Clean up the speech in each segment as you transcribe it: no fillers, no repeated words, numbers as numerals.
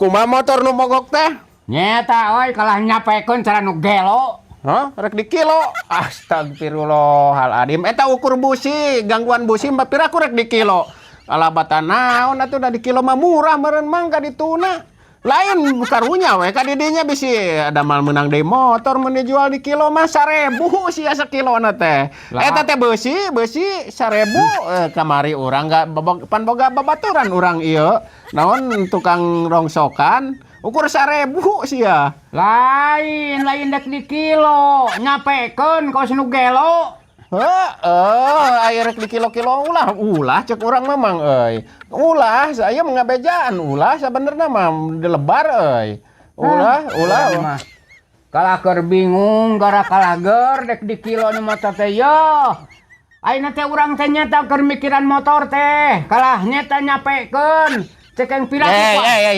Kumaha motor nu mogok teh? Nyeta oi kalah nyapekeun cara nu gelo. Hah? Rek di kilo. Astagfirullahaladzim. Eta ukur busi, gangguan busi mah pira ku rek di kilo. Alabatan naon atuh da di kilo mah murah meureun mangga dituna. Lain karunya we ka didinya bisi ada mal menang deui motor mun dijual di kilo mah 1000 sia sakilona teh. Eta teh beusi 1000 kamari urang pan boga babaturan urang ieu. Naon tukang rongsokan ukur 1000 sia. Lain dek di kilo, nyapekeun kos nu gelo. Aya rek di kilo-kilo ulah cek urang memang euy. Ulah saya mengabejaan ulah sabenerna mah dilebar euy. Ulah. Kalah keur bingung gara kalah ger dek di kilo nu motor teh yo. Ayeuna teh urang teh nyata keur mikiran motor teh. Kalah nyata nyapekeun. Cekeng pira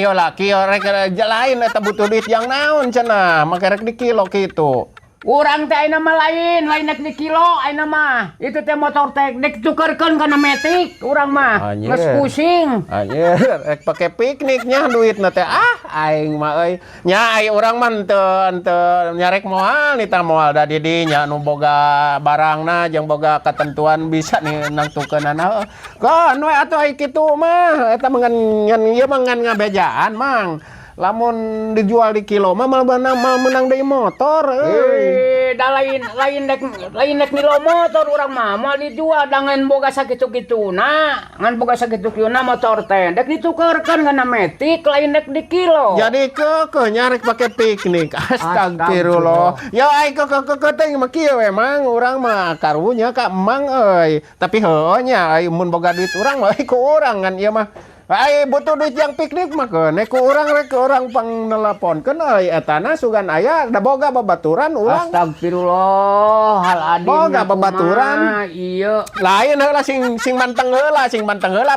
yo lah kieu rek lain eta butuh duit yang naon cenah make rek di kilo kitu. Urang teh ayeuna mah lain dek di kilo ayeuna mah. Itu teh motor teh dek tukerkeun kana metik urang mah. Geus pusing. Anjir, rek pake pikniknya duitna teh aing mah euy. Nya ai urang mah teu nyarek moal nita moal da didinya nu boga barangna jeung boga ketentuan bisa nih nangtukeunana. Kan we atuh ai kitu mah eta mah ngan ieu mah ngan ngabejaan mang. Lamun dijual di kilo mah mal menang deui motor da lain dek nilo motor urang mah moal dijual dengan boga sakitu-kituna ngan boga sakitu-kituna motor teh dek ditukerkeun kana metik lain dek di kilo. Jadi keukeun nyarek pake piknik. Astagfirullah. Ya ai keukeun teh mah kieu we mang urang mah karunya ka emang euy. Tapi heueuh nya ai mun boga duit urang mah ku urang ngan ieu mah. Ai butuh duit yang piknik mah keun ku urang rek urang pangneleponkeun euy etana sugan aya da boga babaturan urang. Astagfirullahaladzim. Boga babaturan. Iya. Lain heula sing manteng heula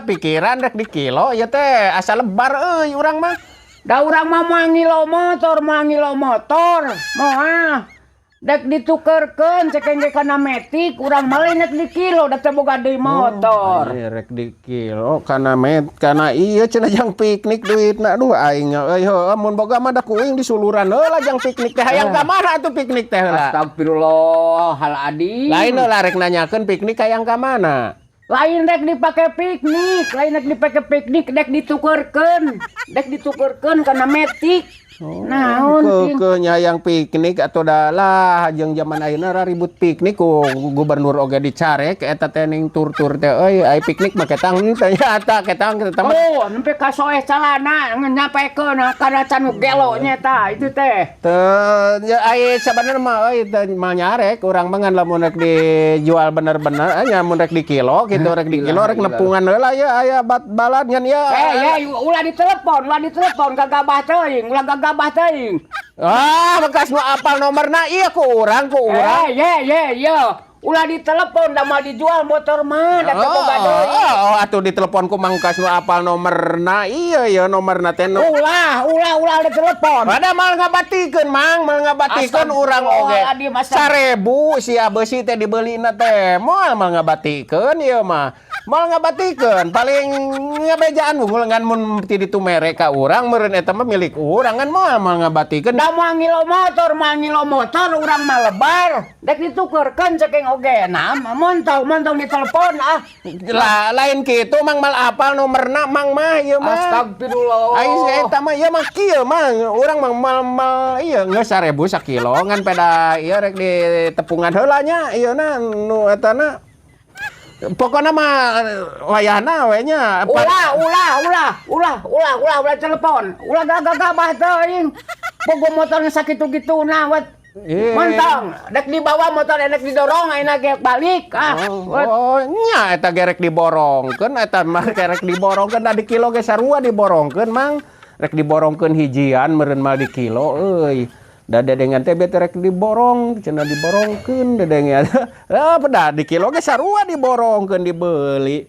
pikiran rek di kilo ieu teh asa lebar euy urang mah. Da urang mah moal ngilo motor. Moal. Dek ditukerkeun cekeng kana metik urang mah lain dek di kilo da teh boga deui motor. Rek di kilo kana ieu cenah jang piknik duitna. Aduh aing euy heueuh mun boga mah da kuing disuluran heula jang piknik teh hayang ka mana atuh piknik teh heula. Astagfirullahaladzim. Lain heula rek nanyakeun piknik hayang ka mana. Lain dek dipake piknik, dek ditukerkeun kana metik. Naon keunya yang piknik atau dalah jeung zaman ayeuna ribut piknik ku gubernur oge dicarek eta teh ning tur-tur teh euy ai piknik mah ketang teh nyata ketang oh nempe ka soeh calana nyapekeun kana can gelo nyata itu teh teu ai sabenerna mah euy teh mah nyarek urang mah ngan lamun rek dijual bener-bener nya mun rek di kilo kitu rek di kilo rek nepungan heula ya aya balad ngan ya ulah ditelepon gagabah teuing gabah teuing. Bekas nu apal nomorna ieu ku urang. Ulah ditelepon da mal dijual motor mah da teu boga deui. Atuh ditelepon ku mangkas nu apal nomorna ieu nomorna teh ulah ditelepon. Pada mal ngabatikeun mang, urang oge. 1000 sia beusi teh dibeulina teh. Moal mal ngabatikeun ieu mah. Mal ngabatikeun paling ngabejaan unggul ngan mun ti ditu merek ka urang meureun eta mah milik urang kan mal ngabatikeun. Da moal ngilo motor urang mah lebar. Dek ditukerkeun cekeng oge nah montong ditelepon lain kitu mang mal apal nomorna mang mah ieu mah. Astagfirullah. Ai eta mah ieu mah kieu mang urang mang mal ieu geus 1000 sakilo ngan peda ieu rek ditepungan heula nya ieuna nu etana. Pokoknya mah wayahna we nya. Ulah telepon. Ulah gagabah teuing. Boga motorna sakitu-kituna wet. Mantong, dek dibawa motor dek didorong ayeuna ge balik. Nya eta gerek diborongkeun eta mah gerek diborongkeun da di kilo ge sarua diborongkeun mang. Rek diborongkeun hijian meureun mah di kilo euy. Da dedengan teh bete rek diborong, cenah diborongkeun dedengan. Peda di kilo ge sarua diborongkeun dibeuli.